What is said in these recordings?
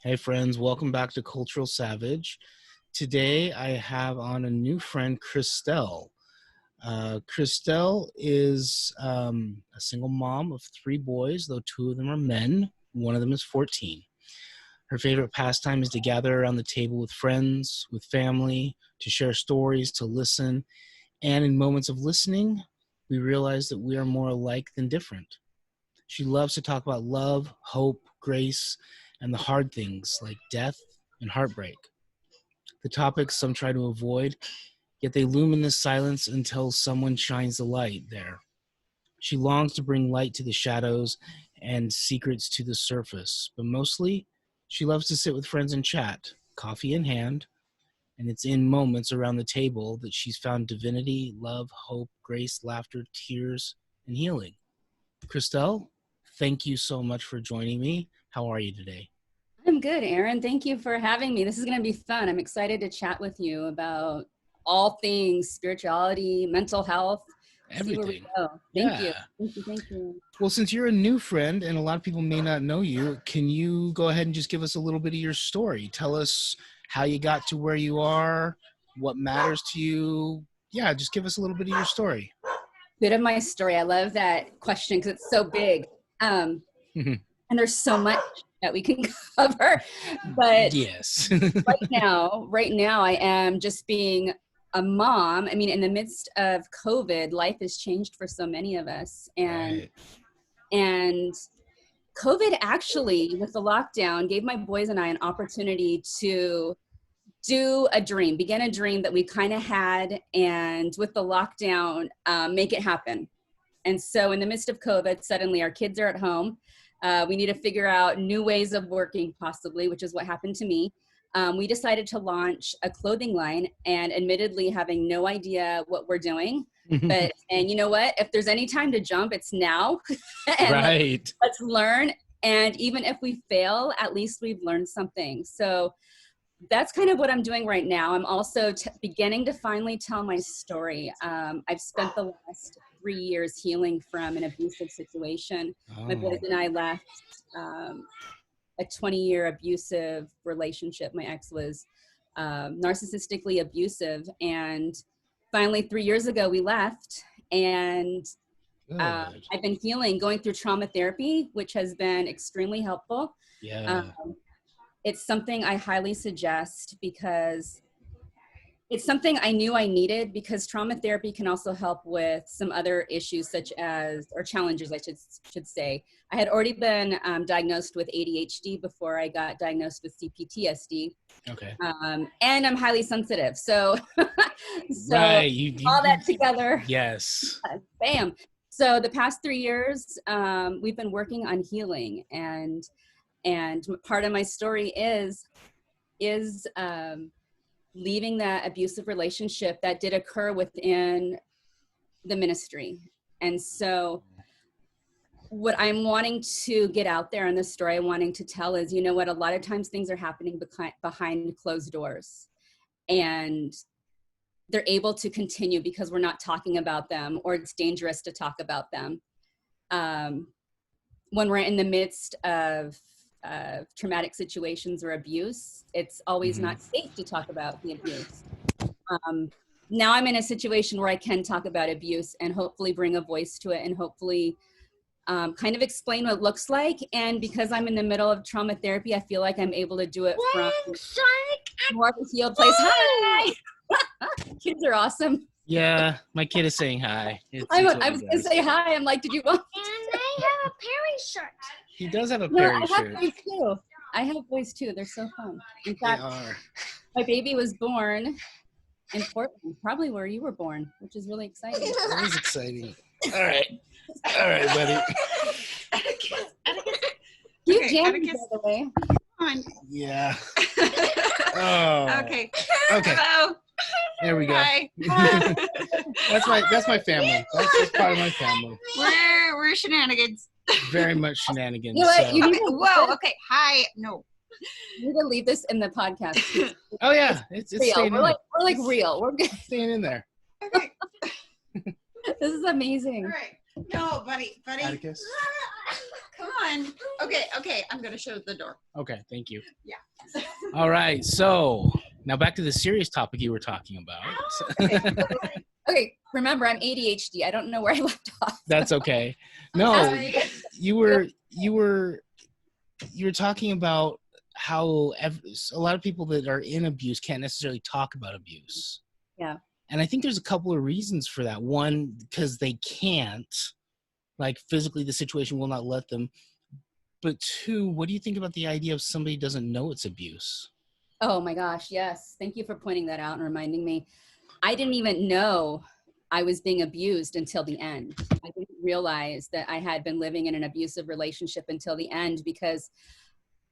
Hey friends, welcome back to Cultural Savage. Today I have on a new friend, Christelle. Christelle is a single mom of 3 boys, though 2 of them are men. One of them is 14. Her favorite pastime is to gather around the table with friends, with family, to share stories, to listen. And in moments of listening, we realize that we are more alike than different. She loves to talk about love, hope, grace, and the hard things like death and heartbreak. The topics some try to avoid, yet they loom in the silence until someone shines the light there. She longs to bring light to the shadows and secrets to the surface, but mostly she loves to sit with friends and chat, coffee in hand, and it's in moments around the table that she's found divinity, love, hope, grace, laughter, tears, and healing. Christelle, thank you so much for joining me. How are you today? I'm good, Aaron. Thank you for having me. This is going to be fun. I'm excited to chat with you about all things spirituality, mental health. See where we Everything. go. Thank you. Yeah. Thank you. Thank you. Well, since you're a new friend and a lot of people may not know you, can you go ahead and just give us a little bit of your story? Tell us how you got to where you are, what matters to you. Yeah, just give us a little bit of your story. Bit of my story. I love that question because it's so big. And there's so much that we can cover. But Yes. right now, I am just being a mom. I mean, in the midst of COVID, life has changed for so many of us. Right. And COVID actually, with the lockdown, gave my boys and I an opportunity to begin a dream that we kind of had, and with the lockdown, make it happen. And so in the midst of COVID, suddenly our kids are at home. We need to figure out new ways of working possibly, which is what happened to me. We decided to launch a clothing line, and admittedly having no idea what we're doing. And you know what? If there's any time to jump, it's now. And Right. let's learn. And even if we fail, at least we've learned something. So that's kind of what I'm doing right now. I'm also beginning to finally tell my story. I've spent the last 3 years healing from an abusive situation. My boys and I left a 20-year abusive relationship. My ex was narcissistically abusive. And finally, 3 years ago, we left. And I've been healing, going through trauma therapy, which has been extremely helpful. Yeah. It's something I highly suggest because it's something I knew I needed, because trauma therapy can also help with some other issues or challenges, I should say. I had already been diagnosed with ADHD before I got diagnosed with CPTSD. Okay. And I'm highly sensitive. So, Right. All that together. Yes. Bam. So the past 3 years, we've been working on healing, and part of my story is leaving that abusive relationship that did occur within the ministry. And so what I'm wanting to get out there in the story I'm wanting to tell is, you know what, a lot of times things are happening behind closed doors, and they're able to continue because we're not talking about them, or it's dangerous to talk about them. When we're in the midst of traumatic situations or abuse, it's always not safe to talk about the abuse. Now I'm in a situation where I can talk about abuse and hopefully bring a voice to it, and hopefully kind of explain what it looks like. And because I'm in the middle of trauma therapy, I feel like I'm able to do it from more of a healed place. Hi! Kids are awesome. Yeah, my kid is saying hi. I was going to say hi. I'm like, did you want? And I have a Perry shirt. He does have a Perry shirt. I have boys too. They're so fun. In fact, my baby was born in Portland, probably where you were born, which is really exciting. That is exciting. All right, buddy. You jammed, by the way. Come on. Yeah. Oh. Okay. Hello. There we go. Hi. That's my family. That's part of my family. We're shenanigans. Very much shenanigans. You know what? You need Whoa. Okay. Hi. No. You need to leave this in the podcast. Oh yeah, it's real. staying We're like real. We're good. staying in there. Okay. This is amazing. All right. No, buddy. Atticus? Come on. Okay. I'm gonna show the door. Okay, thank you. Yeah. All right, so now back to the serious topic you were talking about. Okay, remember I'm ADHD. I don't know where I left off. That's okay. No, you were talking about how a lot of people that are in abuse can't necessarily talk about abuse. Yeah. And I think there's a couple of reasons for that. One, because they can't, like physically the situation will not let them. But two, what do you think about the idea of somebody doesn't know it's abuse? Oh my gosh, yes. Thank you for pointing that out and reminding me. I didn't even know I was being abused until the end. I didn't realize that I had been living in an abusive relationship until the end, because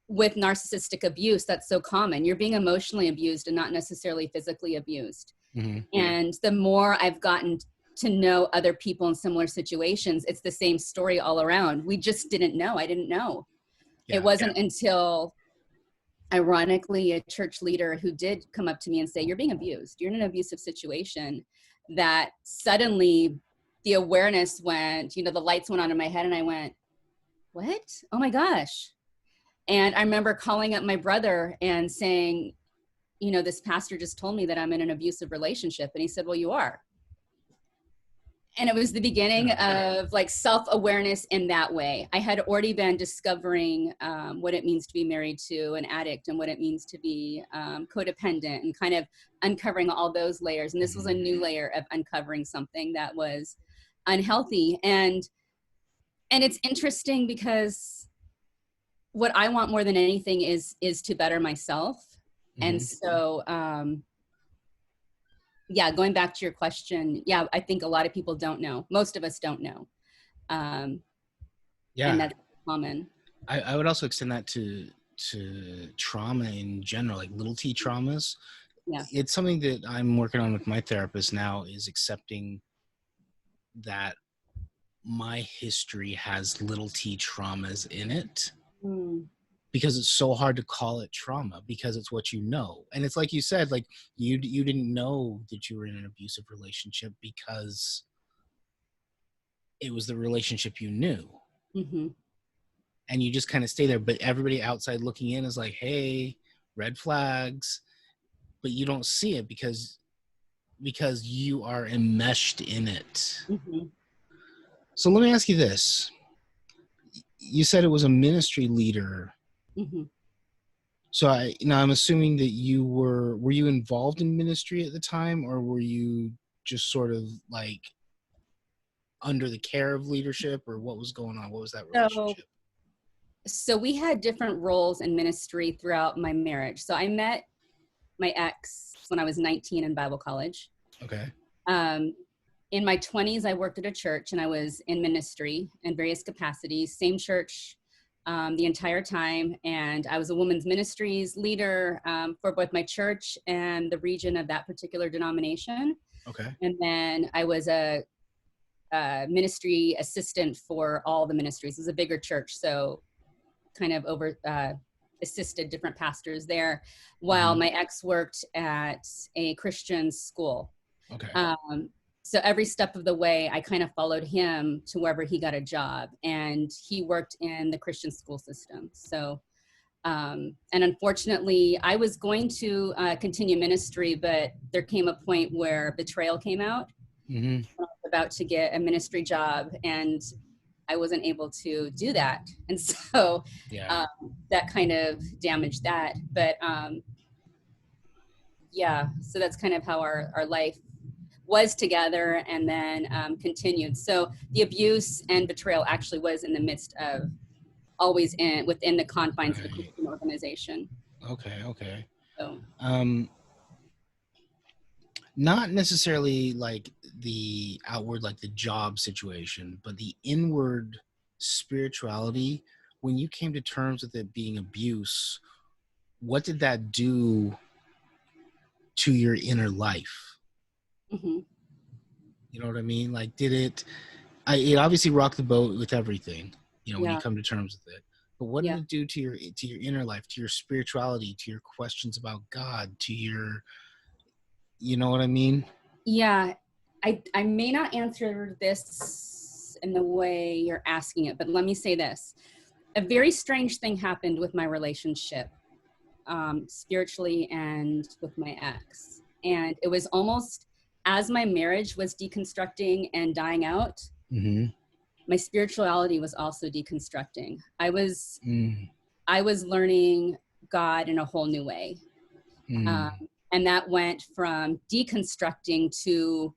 with narcissistic abuse, that's so common. You're being emotionally abused and not necessarily physically abused. Mm-hmm. And the more I've gotten to know other people in similar situations, it's the same story all around. We just didn't know. I didn't know. It wasn't until, ironically, a church leader who did come up to me and say, you're being abused, you're in an abusive situation, that suddenly the awareness went, the lights went on in my head and I went, what? Oh my gosh. And I remember calling up my brother and saying, this pastor just told me that I'm in an abusive relationship. And he said, well, you are. And it was the beginning of like self-awareness in that way. I had already been discovering what it means to be married to an addict and what it means to be codependent, and kind of uncovering all those layers. And this was a new layer of uncovering something that was unhealthy. And it's interesting because what I want more than anything is to better myself. Mm-hmm. And so, going back to your question, I think a lot of people don't know. Most of us don't know. And that's common. I would also extend that to trauma in general, like little t traumas. Yeah. It's something that I'm working on with my therapist now, is accepting that my history has little t traumas in it. Because it's so hard to call it trauma, because it's what you know. And it's like you said, like you didn't know that you were in an abusive relationship because it was the relationship you knew. Mm-hmm. And you just kind of stay there. But everybody outside looking in is like, hey, red flags. But you don't see it because you are enmeshed in it. Mm-hmm. So let me ask you this. You said it was a ministry leader. Mm-hmm. So I'm assuming that were you involved in ministry at the time, or were you just sort of like under the care of leadership, or what was going on? What was that relationship? So we had different roles in ministry throughout my marriage. So I met my ex when I was 19 in Bible college. Okay. In my 20s, I worked at a church and I was in ministry in various capacities, same church the entire time. And I was a women's ministries leader for both my church and the region of that particular denomination. Okay. And then I was a ministry assistant for all the ministries. It was a bigger church, so kind of assisted different pastors there, while my ex worked at a Christian school. Okay. So every step of the way, I kind of followed him to wherever he got a job, and he worked in the Christian school system. So, and unfortunately, I was going to continue ministry, but there came a point where betrayal came out. Mm-hmm. I was about to get a ministry job, and I wasn't able to do that. And so that kind of damaged that. But so that's kind of how our life was together, and then continued. So the abuse and betrayal actually was in the midst of always within the confines of the Christian organization. Okay. So, not necessarily like the outward, like the job situation, but the inward spirituality. When you came to terms with it being abuse, what did that do to your inner life? Mm-hmm. You know what I mean? Like, it obviously rocked the boat with everything, when you come to terms with it. But what did it do to your inner life, to your spirituality, to your questions about God, to your, you know what I mean? Yeah, I may not answer this in the way you're asking it, but let me say this. A very strange thing happened with my relationship, spiritually and with my ex. And it was almost as my marriage was deconstructing and dying out, my spirituality was also deconstructing. I was learning God in a whole new way. And that went from deconstructing to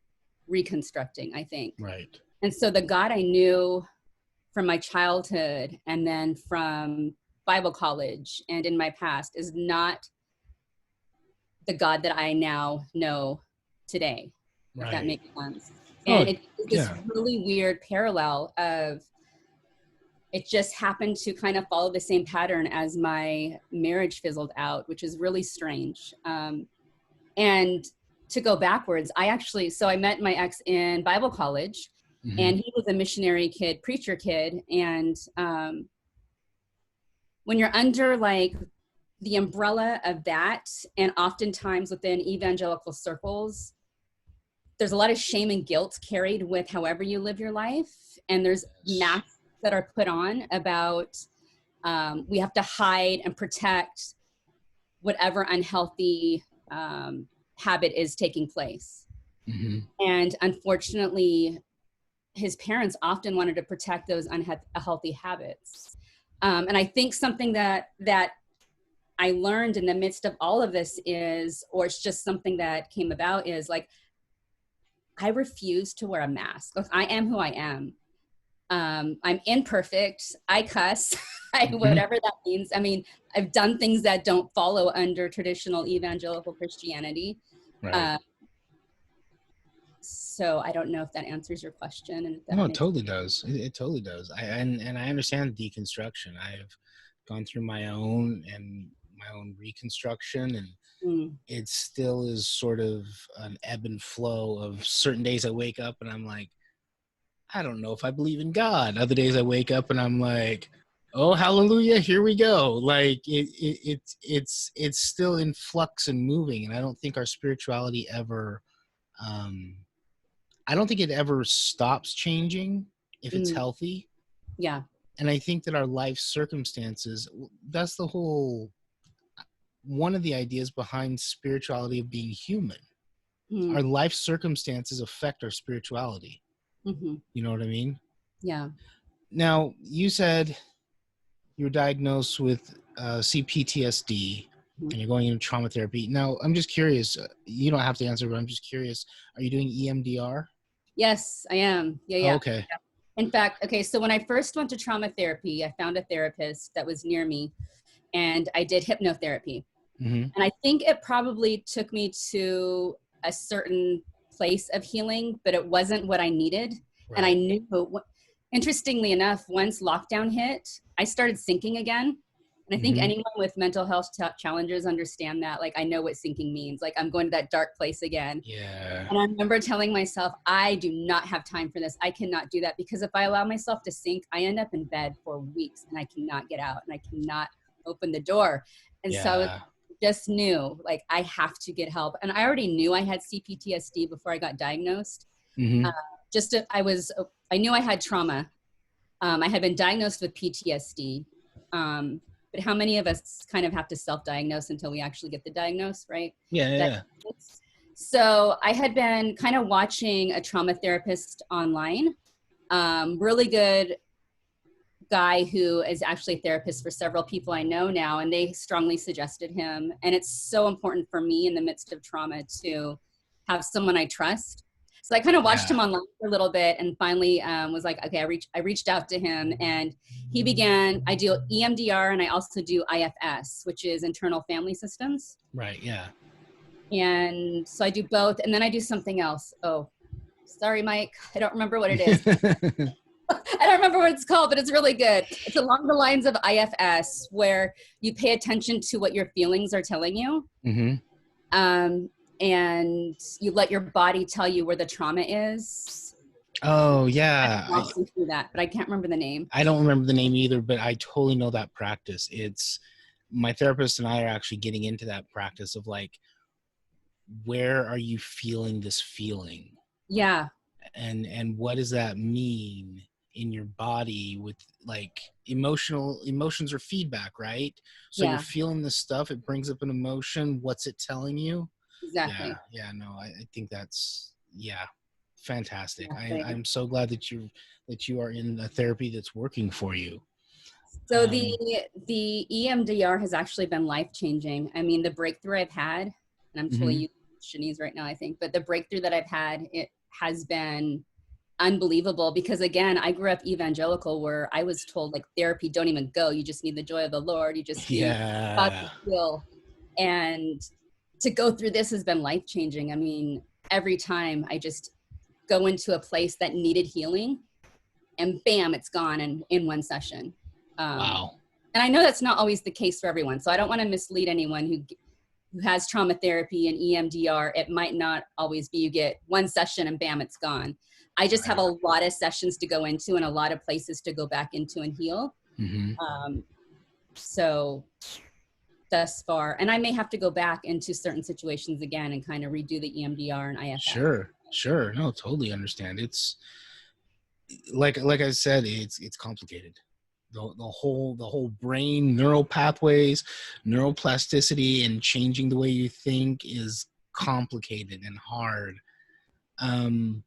reconstructing, I think. Right. And so the God I knew from my childhood and then from Bible college and in my past is not the God that I now know today, if that makes sense. And it's this really weird parallel of, it just happened to kind of follow the same pattern as my marriage fizzled out, which is really strange. And to go backwards, I met my ex in Bible college, and he was a missionary kid, preacher kid. And when you're under like the umbrella of that, and oftentimes within evangelical circles, there's a lot of shame and guilt carried with however you live your life. And there's masks that are put on about we have to hide and protect whatever unhealthy habit is taking place. And unfortunately, his parents often wanted to protect those unhealthy habits. And I think something that I learned in the midst of all of this is, or it's just something that came about, is like, I refuse to wear a mask. Look, I am who I am. I'm imperfect. I cuss, whatever that means. I mean, I've done things that don't follow under traditional evangelical Christianity. Right. So I don't know if that answers your question. And No, it totally does. It totally does. And I understand deconstruction. I've gone through my own reconstruction, and it still is sort of an ebb and flow of certain days I wake up and I'm like, I don't know if I believe in God. Other days I wake up and I'm like, oh, hallelujah, here we go. Like it's still in flux and moving. And I don't think our spirituality ever, I don't think it ever stops changing if it's healthy. Yeah. And I think that our life circumstances, that's the whole, one of the ideas behind spirituality of being human. Our life circumstances affect our spirituality. You know what I mean? Yeah. Now, you said you were diagnosed with CPTSD and you're going into trauma therapy. Now, I'm just curious. You don't have to answer, but I'm just curious. Are you doing EMDR? Yes, I am. Yeah. Oh, okay. Yeah. In fact, okay, so when I first went to trauma therapy, I found a therapist that was near me, and I did hypnotherapy. And I think it probably took me to a certain place of healing, but it wasn't what I needed. Right. And I knew, interestingly enough, once lockdown hit, I started sinking again. And I think anyone with mental health challenges understand that. Like, I know what sinking means. Like, I'm going to that dark place again. Yeah. And I remember telling myself, I do not have time for this. I cannot do that, because if I allow myself to sink, I end up in bed for weeks and I cannot get out and I cannot open the door. And so I just knew, like, I have to get help. And I already knew I had CPTSD before I got diagnosed. I knew I had trauma. I had been diagnosed with PTSD. But how many of us kind of have to self-diagnose until we actually get the diagnosis, right? Yeah. So I had been kind of watching a trauma therapist online, really good guy who is actually a therapist for several people I know now, and they strongly suggested him. And it's so important for me in the midst of trauma to have someone I trust. So I kind of watched him online for a little bit, and finally was like, okay, I reached out to him, and he began, I do EMDR and I also do IFS, which is internal family systems. Right. Yeah. And so I do both, and then I do something else. Oh, sorry, Mike. I don't remember what it is. I don't remember what it's called, but it's really good. It's along the lines of IFS, where you pay attention to what your feelings are telling you. And you let your body tell you where the trauma is. Oh, yeah. I walked you through that, but I can't remember the name. I don't remember the name either, but I totally know that practice. It's, my therapist and I are actually getting into that practice of like, where are you feeling this feeling? Yeah. And what does that mean? in your body with like emotions or feedback, right? So you're Yeah, feeling this stuff, it brings up an emotion. What's it telling you? Yeah, exactly. yeah, no, I think that's, yeah, fantastic. Exactly. I'm so glad that you are in a therapy that's working for you. So Um, the EMDR has actually been life changing. I mean, the breakthrough I've had, and I'm totally mhm. using Shanice right now, I think, but the breakthrough that I've had, it has been unbelievable because again, I grew up evangelical where I was told like therapy, don't even go. You just need the joy of the Lord. You just need God to Yeah. heal. And to go through this has been life changing. I mean, every time I just go into a place that needed healing and bam, it's gone in one session. Um, Wow. and I know that's not always the case for everyone. So I don't want to mislead anyone who has trauma therapy and EMDR. It might not always be you get one session and bam, it's gone. I just have Right. a lot of sessions to go into and a lot of places to go back into and heal. Hmm. So thus far, and I may have to go back into certain situations again and kind of redo the EMDR and IFS. Sure, sure. No, totally understand. It's like I said, it's complicated. The whole brain, neural pathways, neuroplasticity, and changing the way you think is complicated and hard. Um,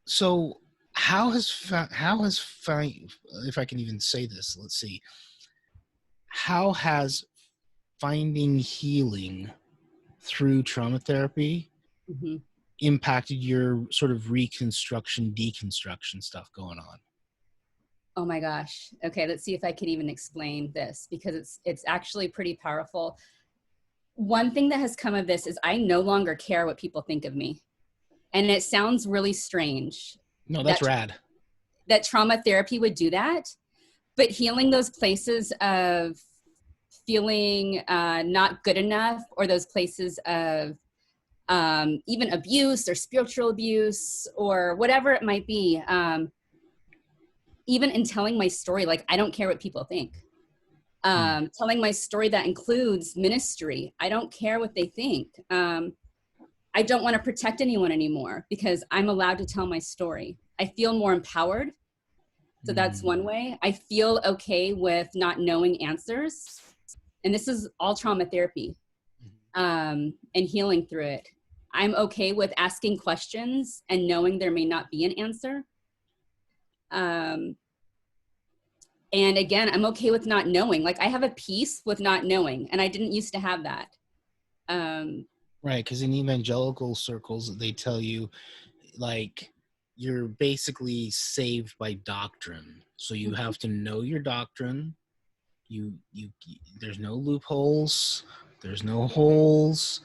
so if I can even say this, let's see, how has finding healing through trauma therapy Mm-hmm. impacted your sort of reconstruction, deconstruction stuff going on? Oh my gosh. Okay, let's see if I can even explain this because it's actually pretty powerful. One thing that has come of this is I no longer care what people think of me. And it sounds really strange No, that's that rad. that trauma therapy would do that, but healing those places of feeling not good enough or those places of even abuse or spiritual abuse or whatever it might be, even in telling my story, like I don't care what people think. Telling my story that includes ministry, I don't care what they think. I don't want to protect anyone anymore because I'm allowed to tell my story. I feel more empowered. So that's one way. I feel okay with not knowing answers. And this is all trauma therapy, and healing through it. I'm okay with asking questions and knowing there may not be an answer. Um, and again, I'm okay with not knowing. Like I have a peace with not knowing, and I didn't used to have that. Um, Right, because in evangelical circles, they tell you like you're basically saved by doctrine. So you have to know your doctrine. You there's no loopholes, there's no holes,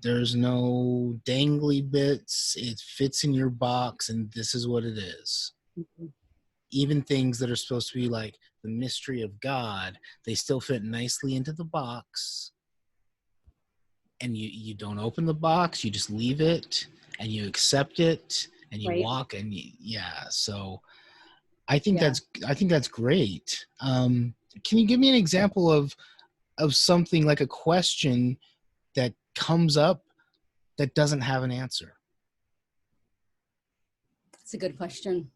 there's no dangly bits. It fits in your box, and this is what it is. Even things that are supposed to be like the mystery of God, they still fit nicely into the box, and you don't open the box, you just leave it and you accept it and you right? walk and yeah. So I think Yeah. that's great. Can you give me an example of something like a question that comes up that doesn't have an answer? That's a good question.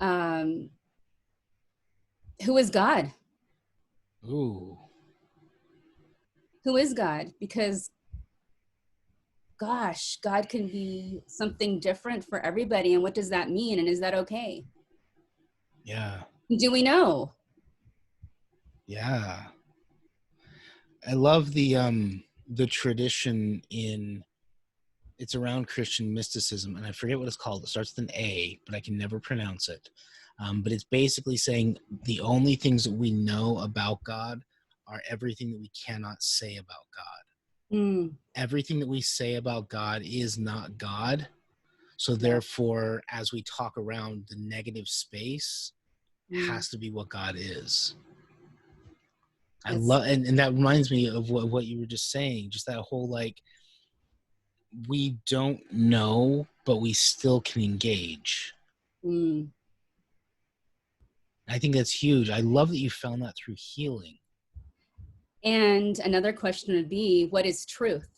Um, who is God? Ooh. Who is God? Because gosh, God can be something different for everybody. And what does that mean? And is that okay? Yeah. Do we know? Yeah. I love the tradition in it's around Christian mysticism, and I forget what it's called. It starts with an A, but I can never pronounce it. But it's basically saying the only things that we know about God are everything that we cannot say about God. Mm, Everything that we say about God is not God. So yeah. therefore, as we talk around the negative space, Mm, has to be what God is. I that's love, and that reminds me of what you were just saying, just that whole like, we don't know, but we still can engage. mm. I think that's huge. I love that you found that through healing. And another question would be, what is truth?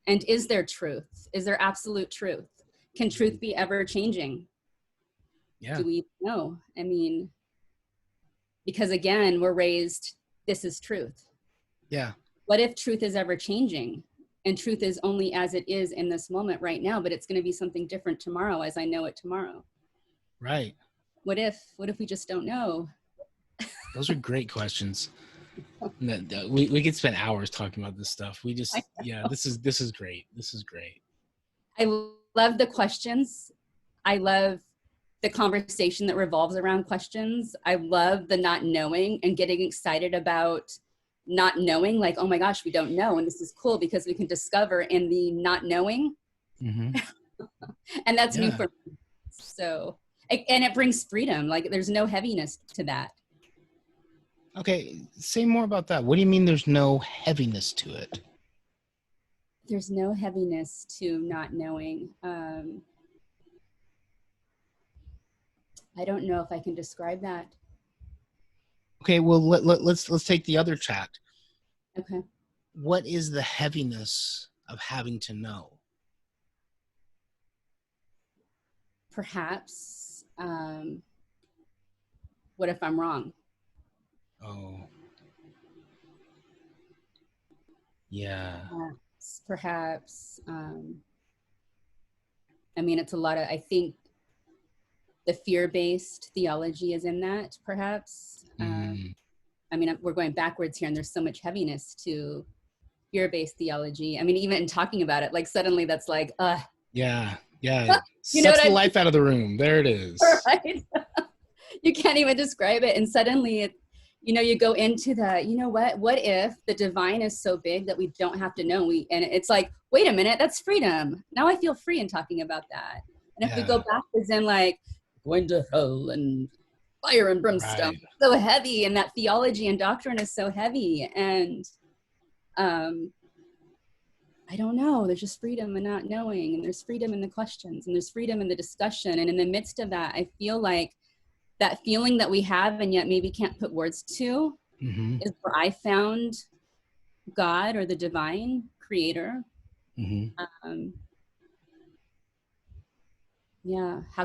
And is there truth? Is there absolute truth? Can truth be ever changing? Yeah. Do we know? I mean, because again, we're raised, this is truth. Yeah. What if truth is ever changing? And truth is only as it is in this moment right now, but it's going to be something different tomorrow as I know it tomorrow. Right. What if we just don't know? Those are great questions. We could spend hours talking about this stuff. This is great. This is great. I love the questions. I love the conversation that revolves around questions. I love the not knowing and getting excited about not knowing, like, oh my gosh, we don't know. And this is cool because we can discover in the not knowing. Mm-hmm. And that's new for me. So, and it brings freedom. Like there's no heaviness to that. Okay. Say more about that. What do you mean there's no heaviness to it? There's no heaviness to not knowing. I don't know if I can describe that. Okay, well let's take the other track. Okay. What is the heaviness of having to know? Perhaps, what if I'm wrong? Oh. Yeah. Perhaps, I mean, it's a lot of, I think the fear-based theology is in that, perhaps. I mean, we're going backwards here and there's so much heaviness to fear-based theology. I mean, even in talking about it, like suddenly that's like, Yeah. You know sucks what the life out of the room. There it is. Right? You can't even describe it. And suddenly you go into the, what if the divine is so big that we don't have to know? And it's like, wait a minute, that's freedom. Now I feel free in talking about that. And if we go backwards in like going to hell and fire and brimstone, Right. so heavy, and that theology and doctrine is so heavy. And I don't know, there's just freedom in not knowing, and there's freedom in the questions, and there's freedom in the discussion. And in the midst of that, I feel like that feeling that we have and yet maybe can't put words to is where I found God or the divine creator. How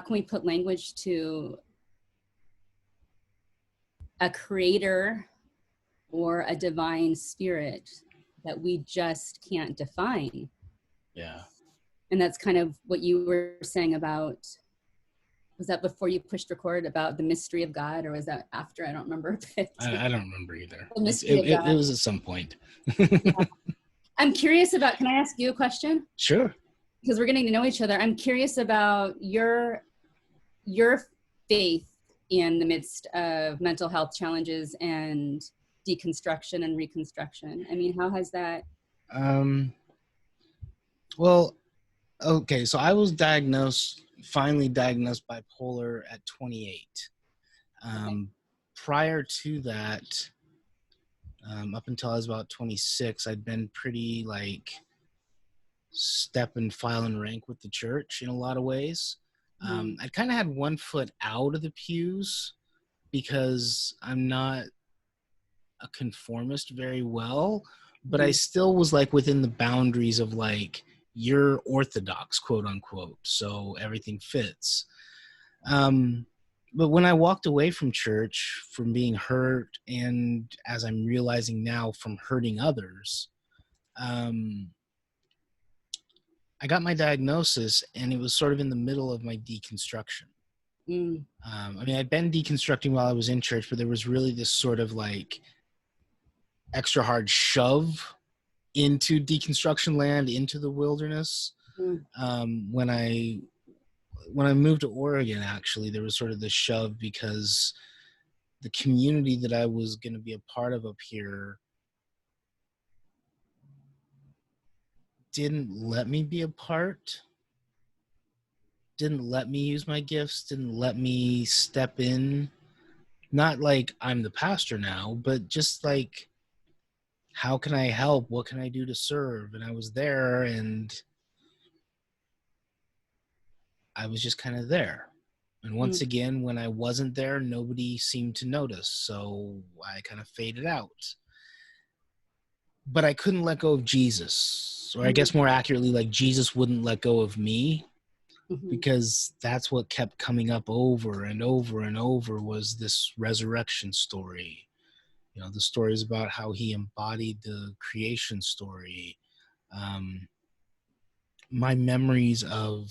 can we put language to a creator or a divine spirit that we just can't define? Yeah. And that's kind of what you were saying about, was that before you pushed record, about the mystery of God, or was that after? I don't remember. I don't remember either. The mystery of God. It was at some point. I'm curious about, can I ask you a question? Sure. Because we're getting to know each other. I'm curious about your faith in the midst of mental health challenges and deconstruction and reconstruction. I mean, how has that? Well, okay, so I was finally diagnosed bipolar at 28. Prior to that, up until I was about 26, I'd been pretty like step and file and rank with the church in a lot of ways. I kind of had one foot out of the pews because I'm not a conformist very well, but I still was like within the boundaries of like, you're orthodox, quote unquote, so everything fits. But when I walked away from church, from being hurt, and as I'm realizing now, from hurting others, I got my diagnosis, and it was sort of in the middle of my deconstruction. I mean, I'd been deconstructing while I was in church, but there was really this sort of like extra hard shove into deconstruction land, into the wilderness. When I moved to Oregon, actually, there was sort of this shove because the community that I was going to be a part of up here didn't let me be a part, didn't let me use my gifts, didn't let me step in. Not like I'm the pastor now, but just like, how can I help? What can I do to serve? And I was there, and I was just kind of there. And once again, when I wasn't there, nobody seemed to notice. So I kind of faded out. But I couldn't let go of Jesus. Or I guess more accurately, like Jesus wouldn't let go of me. Mhm. because that's what kept coming up over and over and over, was this resurrection story. You know, the stories about how he embodied the creation story. My memories of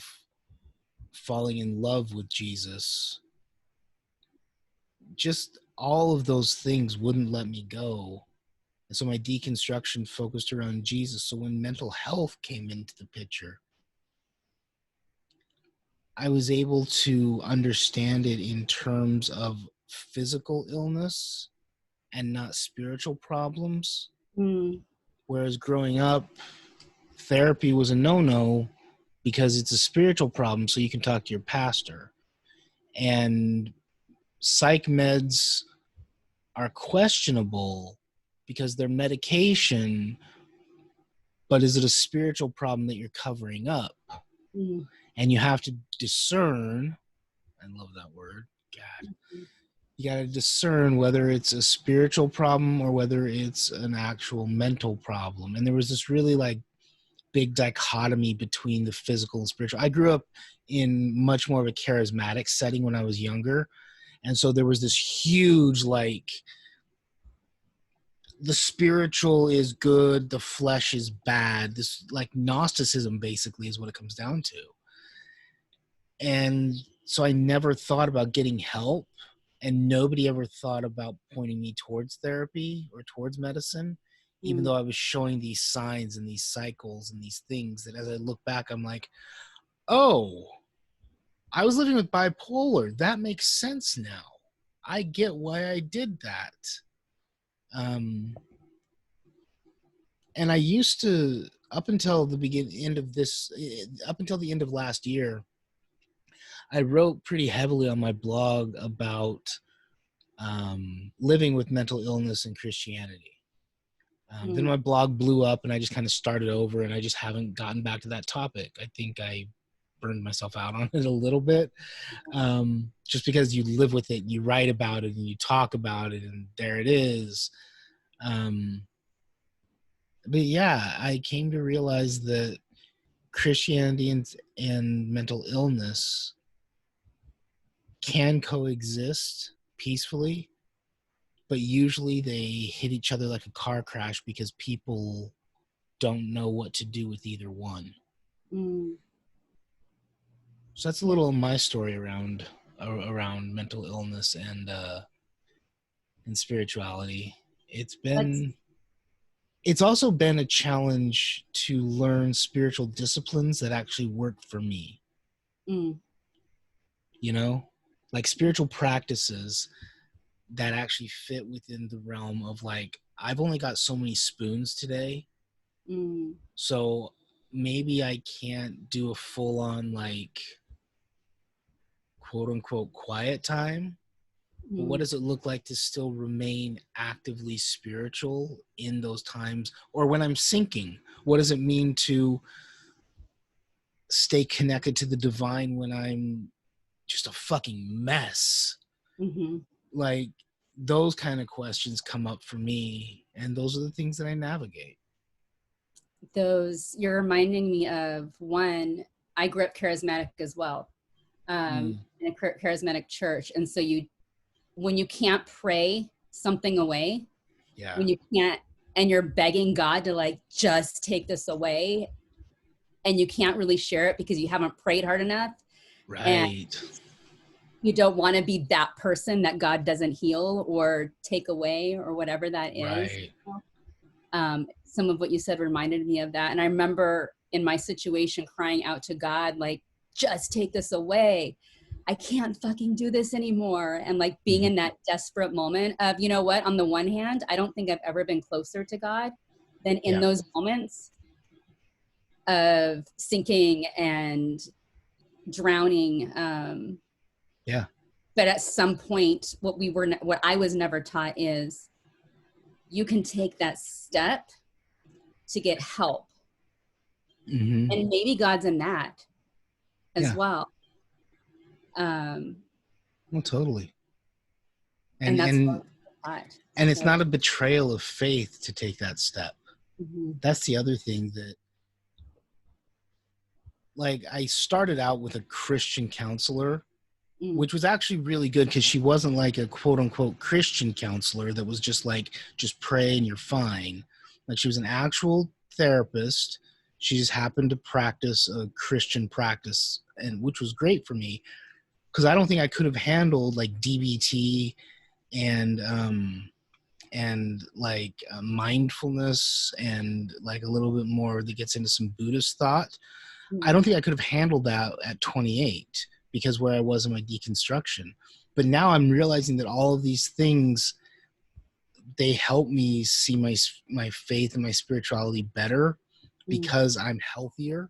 falling in love with Jesus, just all of those things wouldn't let me go. And so my deconstruction focused around Jesus. So when mental health came into the picture, I was able to understand it in terms of physical illness and not spiritual problems. Mm. Whereas growing up, therapy was a no-no because it's a spiritual problem, so you can talk to your pastor. And psych meds are questionable because they're medication, but is it a spiritual problem that you're covering up? Mm. And you have to discern, I love that word, God. You got to discern whether it's a spiritual problem or whether it's an actual mental problem. And there was this really like big dichotomy between the physical and spiritual. I grew up in much more of a charismatic setting when I was younger. And so there was this huge, like, the spiritual is good, the flesh is bad. This, like, Gnosticism basically is what it comes down to. And so I never thought about getting help, and nobody ever thought about pointing me towards therapy or towards medicine, even Mm. though I was showing these signs and these cycles and these things that as I look back, I'm like, oh, I was living with bipolar. That makes sense now. I get why I did that. And I used to, up until the up until the end of last year, I wrote pretty heavily on my blog about living with mental illness and Christianity. Then Mm. my blog blew up and I just kind of started over, and I just haven't gotten back to that topic. I think I burned myself out on it a little bit, just because you live with it, you write about it, and you talk about it, and there it is. But yeah, I came to realize that Christianity and mental illness can coexist peacefully, but usually they hit each other like a car crash because people don't know what to do with either one. Mm. So that's a little of my story around mental illness and spirituality. That's It's also been a challenge to learn spiritual disciplines that actually work for me. mm. You know, like spiritual practices that actually fit within the realm of, like, I've only got so many spoons today, Mm. so maybe I can't do a full on, like, quote unquote quiet time. But what Mm. does it look like to still remain actively spiritual in those times? Or when I'm sinking, what does it mean to stay connected to the divine when I'm just a fucking mess? Mm-hmm. Like, those kind of questions come up for me, and those are the things that I navigate. Those, you're reminding me of one. I grew up charismatic as well, Mm, in a charismatic church, and so when you can't pray something away, yeah, when you can't, and you're begging God to like just take this away, and you can't really share it because you haven't prayed hard enough, and right, you don't want to be that person that God doesn't heal or take away or whatever that is. right. Some of what you said reminded me of that. And I remember in my situation crying out to God, like, just take this away. I can't fucking do this anymore. And like being Mhm. in that desperate moment of, you know what, on the one hand, I don't think I've ever been closer to God than in Yeah, those moments of sinking and drowning. yeah. But at some point, what I was never taught is you can take that step to get help. Hmm. And maybe God's in that as Yeah, well. Um, well, totally. and And that's and what I'm taught. and it's So, not a betrayal of faith to take that step. mhm. That's the other thing, that like I started out with a Christian counselor, Mm. which was actually really good because she wasn't like a quote unquote Christian counselor that was just like, just pray and you're fine. Like she was an actual therapist. She just happened to practice a Christian practice, and which was great for me because I don't think I could have handled like DBT and like mindfulness and like a little bit more that gets into some Buddhist thought. I don't think I could have handled that at 28 because where I was in my deconstruction. But now I'm realizing that all of these things, they help me see my faith and my spirituality better because I'm healthier.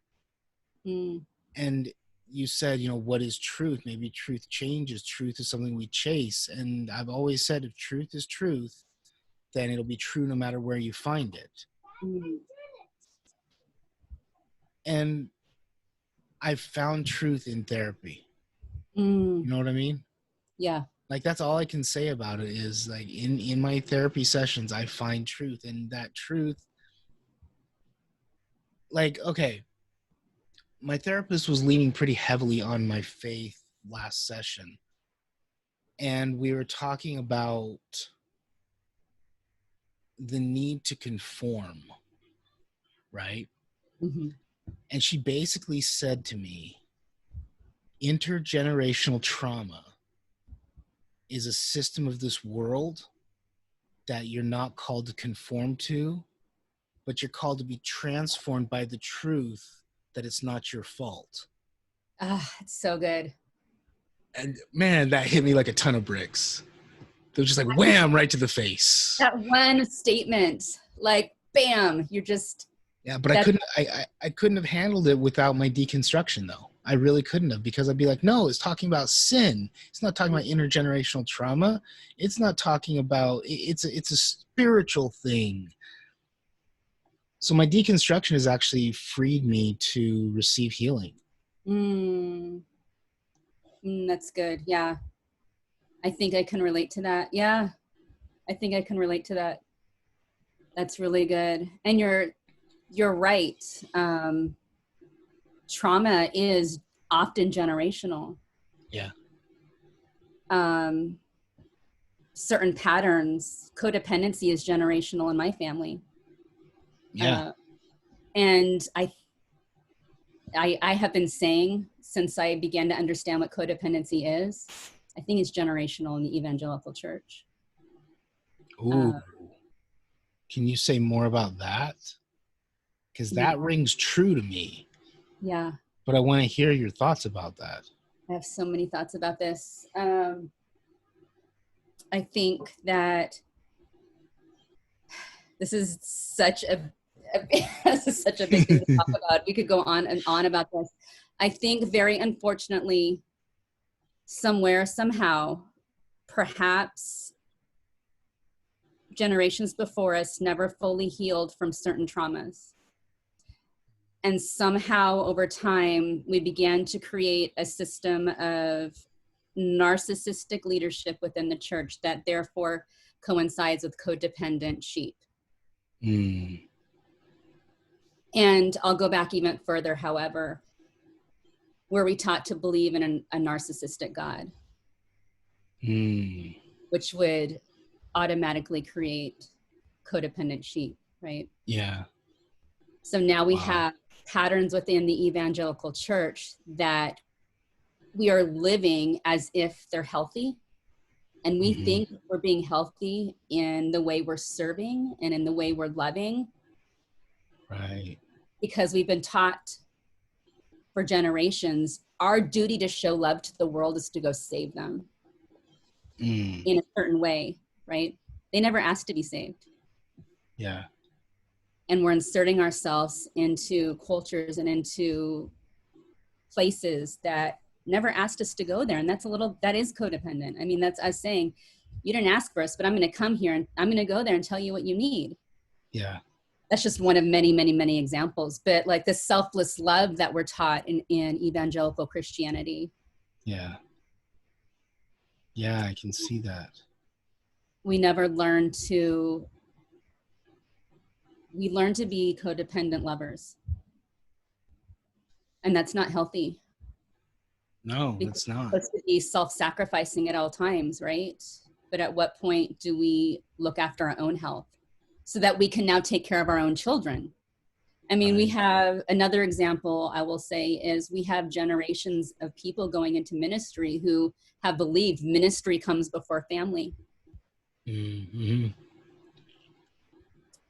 Mm. And you said, you know, what is truth? Maybe truth changes. Truth is something we chase. And I've always said if truth is truth, then it'll be true no matter where you find it. Mm. And I've found truth in therapy. Mm. You know what I mean? Yeah. Like that's all I can say about it is like in my therapy sessions, I find truth, and that truth, like, okay, my therapist was leaning pretty heavily on my faith last session. And we were talking about the need to conform, right? Mm-hmm. And she basically said to me, intergenerational trauma is a system of this world that you're not called to conform to, but you're called to be transformed by the truth that it's not your fault. Ah, it's so good. And man, that hit me like a ton of bricks. It was just like wham, right to the face. That one statement, like, bam, you're just. Yeah, but I couldn't have handled it without my deconstruction though. I really couldn't have, because I'd be like, no, it's talking about sin. It's not talking about intergenerational trauma. It's not talking about, it's a spiritual thing. So my deconstruction has actually freed me to receive healing. That's good. Yeah. I think I can relate to that. Yeah. I think I can relate to that. That's really good. And you're right. Trauma is often generational. Yeah. Certain patterns, codependency is generational in my family. Yeah. And I have been saying since I began to understand what codependency is, I think it's generational in the evangelical church. Ooh. Can you say more about that? Because that rings true to me. Yeah. But I want to hear your thoughts about that. I have so many thoughts about this. I think that this is such a this is such a big thing to talk about. We could go on and on about this. I think very unfortunately, somewhere, somehow, perhaps generations before us never fully healed from certain traumas. And somehow over time, we began to create a system of narcissistic leadership within the church that therefore coincides with codependent sheep. And I'll go back even further, however, were we taught to believe in a narcissistic God, which would automatically create codependent sheep, right? Yeah. So now we have patterns within the evangelical church that we are living as if they're healthy. And we think we're being healthy in the way we're serving and in the way we're loving. Right. Because we've been taught for generations, our duty to show love to the world is to go save them in a certain way, right? They never asked to be saved. Yeah. And we're inserting ourselves into cultures and into places that never asked us to go there. And that is codependent. I mean, that's us saying, you didn't ask for us, but I'm going to come here and I'm going to go there and tell you what you need. Yeah. That's just one of many, many, many examples. But like the selfless love that we're taught in evangelical Christianity. Yeah. Yeah, I can see that. We never learn to be codependent lovers. And that's not healthy. No, Because it's not. we're supposed to be self-sacrificing at all times, right? But at what point do we look after our own health so that we can now take care of our own children? I mean, we Right. have another example, I will say, is we have generations of people going into ministry who have believed ministry comes before family. Mm-hmm.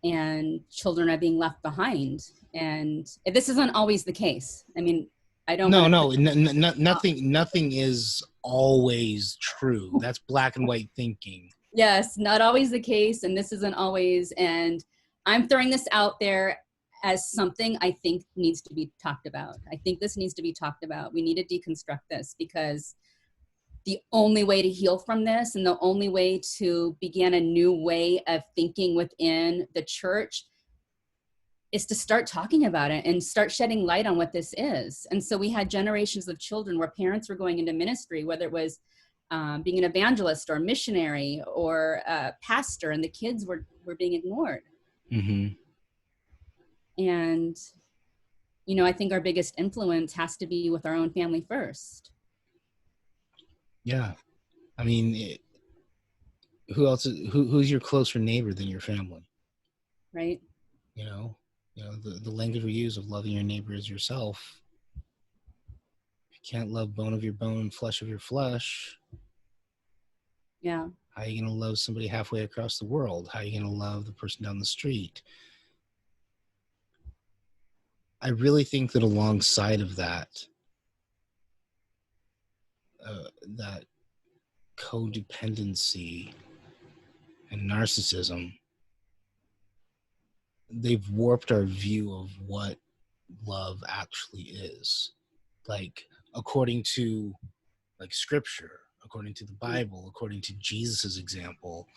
And children are being left behind. And this isn't always the case. I mean, I don't No, want no, to nothing is always true. That's black and white thinking. Yes, not always the case, and this isn't always. And I'm throwing this out there as something I think needs to be talked about. I think this needs to be talked about. We need to deconstruct this, because the only way to heal from this and the only way to begin a new way of thinking within the church is to start talking about it and start shedding light on what this is. And so we had generations of children where parents were going into ministry, whether it was being an evangelist or missionary or a pastor, and the kids were being ignored. Mm-hmm. And, you know, I think our biggest influence has to be with our own family first. Yeah. I mean, who else who's your closer neighbor than your family? Right. You know, the language we use of loving your neighbor as yourself. If you can't love bone of your bone, flesh of your flesh, Yeah. how are you going to love somebody halfway across the world? How are you going to love the person down the street? I really think that alongside of that, that codependency and narcissism, they've warped our view of what love actually is. Like, according to like scripture, according to the Bible, according to Jesus's example,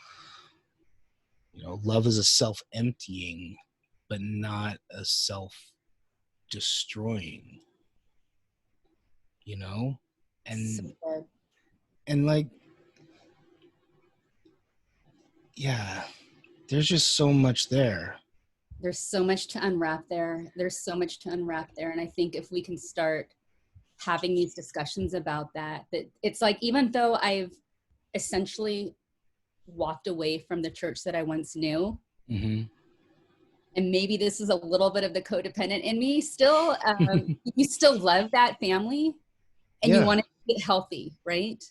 you know, love is a self-emptying, but not a self-destroying, you know? So And good. and like, yeah, there's just so much there. There's so much to unwrap there. There's so much to unwrap there. And I think if we can start having these discussions about that it's like, even though I've essentially walked away from the church that I once knew, Mm-hmm. and maybe this is a little bit of the codependent in me still, you still love that family and you Yeah. want to get healthy, right?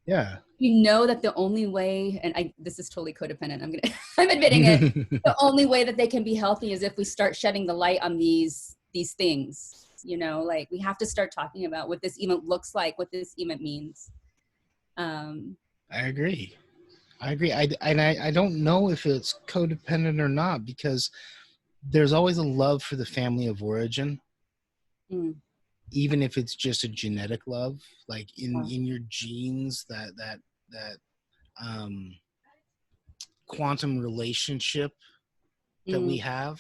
Yeah. You know that the only way, and this is totally codependent, I'm admitting it, the only way that they can be healthy is if we start shedding the light on these things. You know, like, we have to start talking about what this even looks like, what this even means. I agree. I don't know if it's codependent or not, because there's always a love for the family of origin, even if it's just a genetic love, like in your genes, that quantum relationship that we have.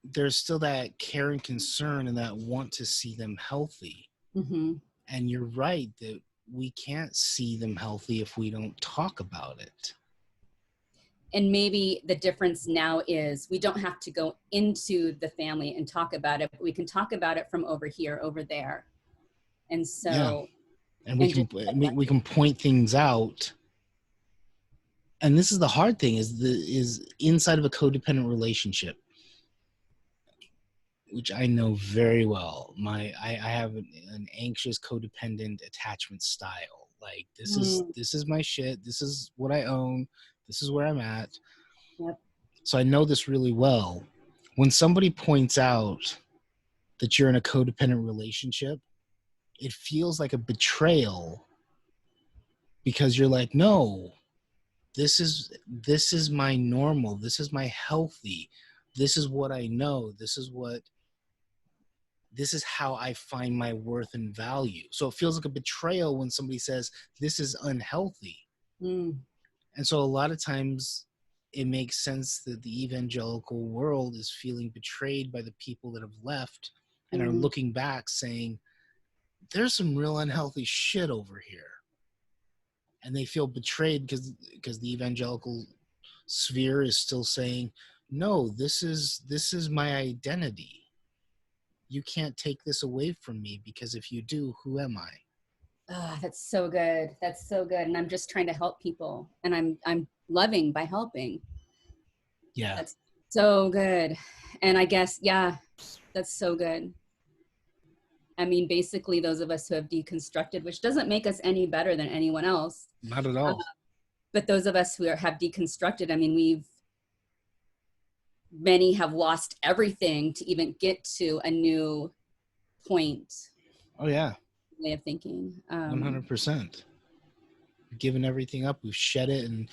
There's still that care and concern and that want to see them healthy. Mm-hmm. And you're right that we can't see them healthy if we don't talk about it. And maybe the difference now is we don't have to go into the family and talk about it, but we can talk about it from over here, over there. And so, yeah. And we can point things out. And this is the hard thing, is inside of a codependent relationship, which I know very well. I have an anxious codependent attachment style. Like, this is my shit. This is what I own. This is where I'm at. Yep. So I know this really well. When somebody points out that you're in a codependent relationship, it feels like a betrayal, because you're like, no, this is my normal. This is my healthy. This is what I know. This is how I find my worth and value. So it feels like a betrayal when somebody says this is unhealthy. And so a lot of times it makes sense that the evangelical world is feeling betrayed by the people that have left and are looking back saying, there's some real unhealthy shit over here. And they feel betrayed because the evangelical sphere is still saying, no, this is my identity. you can't take this away from me, because if you do, who am I? Ah, that's so good. That's so good. And I'm just trying to help people, and I'm loving by helping. Yeah. That's so good. And I guess, yeah, that's so good. I mean, basically those of us who have deconstructed, which doesn't make us any better than anyone else. Not at all. But those of us who have deconstructed, I mean, many have lost everything to even get to a new point. Oh yeah. Way of thinking. 100%. Given everything up, we've shed it. And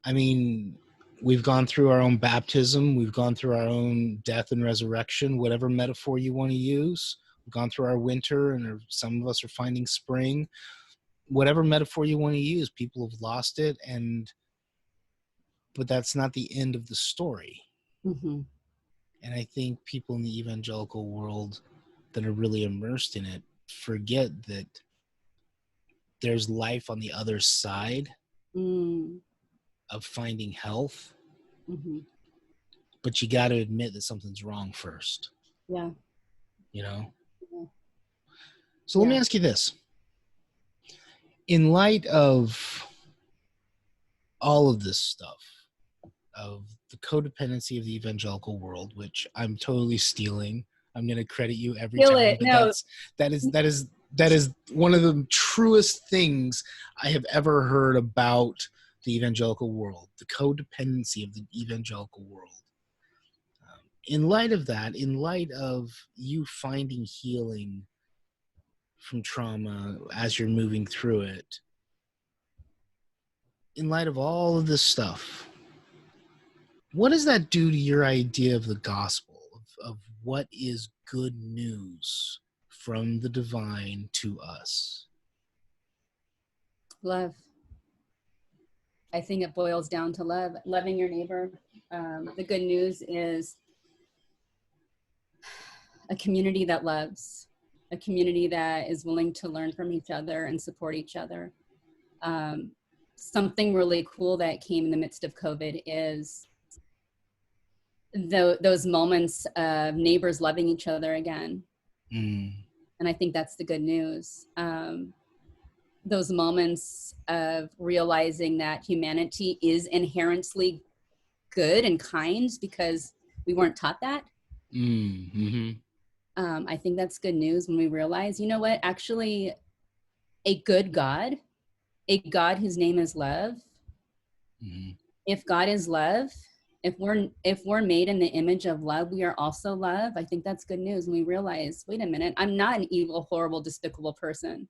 I mean, we've gone through our own baptism, we've gone through our own death and resurrection, whatever metaphor you want to use. We've gone through our winter, and some of us are finding spring. Whatever metaphor you want to use, people have lost it, but that's not the end of the story. Mm-hmm. And I think people in the evangelical world that are really immersed in it forget that there's life on the other side of finding health. Mm-hmm. But you got to admit that something's wrong first. Yeah. You know? Yeah. So let me ask you this. In light of all of this stuff, of the codependency of the evangelical world, which I'm totally stealing. I'm going to credit you every Steal time. it. But No. that is one of the truest things I have ever heard about the evangelical world, the codependency of the evangelical world. In light of that, in light of you finding healing from trauma as you're moving through it, in light of all of this stuff, what does that do to your idea of the gospel, of what is good news from the divine to us? Love. I think it boils down to love, loving your neighbor. The good news is a community that loves, a community that is willing to learn from each other and support each other. Something really cool that came in the midst of COVID is those moments of neighbors loving each other again. And I think that's the good news. Those moments of realizing that humanity is inherently good and kind because we weren't taught that. I think that's good news when we realize, you know what, actually a good God, a God whose name is love. If God is love, if we're made in the image of love, we are also love. I think that's good news when we realize, wait a minute, I'm not an evil, horrible, despicable person.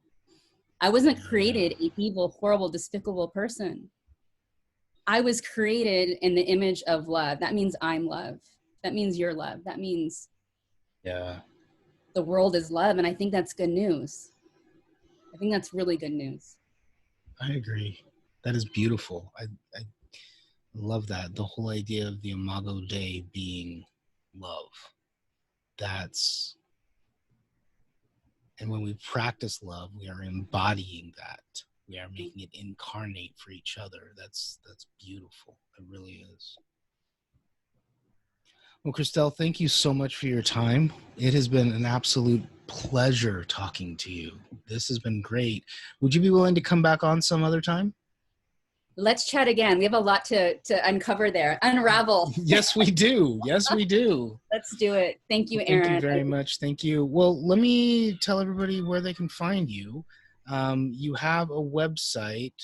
I wasn't created an evil, horrible, despicable person. I was created in the image of love. That means I'm love. That means you're love. That means the world is love. And I think that's good news. I think that's really good news. I agree. That is beautiful. I love that. The whole idea of the Imago Dei being love. And when we practice love, we are embodying that. We are making it incarnate for each other. That's beautiful. It really is. Well, Christelle, thank you so much for your time. It has been an absolute pleasure talking to you. This has been great. Would you be willing to come back on some other time? Let's chat again. We have a lot to uncover there, unravel. Yes, we do. Yes, we do. Let's do it. Thank you, Well, Aaron. thank you very much. Thank you. Well, let me tell everybody where they can find you. You have a website,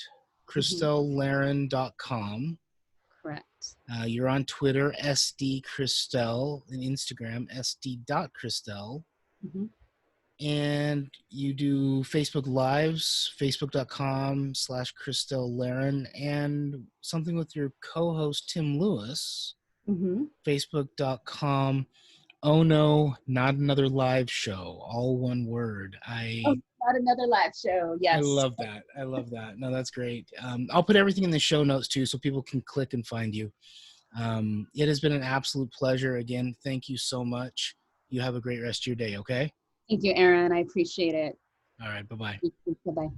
ChristelleLaren.com. Correct. You're on Twitter, SD Christelle, and Instagram, SD.Christelle. And you do Facebook Lives, Facebook.com/ChristelleLaren, and something with your co-host, Tim Lewis, Facebook.com. Oh no, not another live show. All one word. Not another live show. Yes. I love that. I love that. No, that's great. I'll put everything in the show notes too, so people can click and find you. It has been an absolute pleasure. Again, thank you so much. You have a great rest of your day, okay? Thank you, Aaron. I appreciate it. All right. Bye-bye. Bye-bye.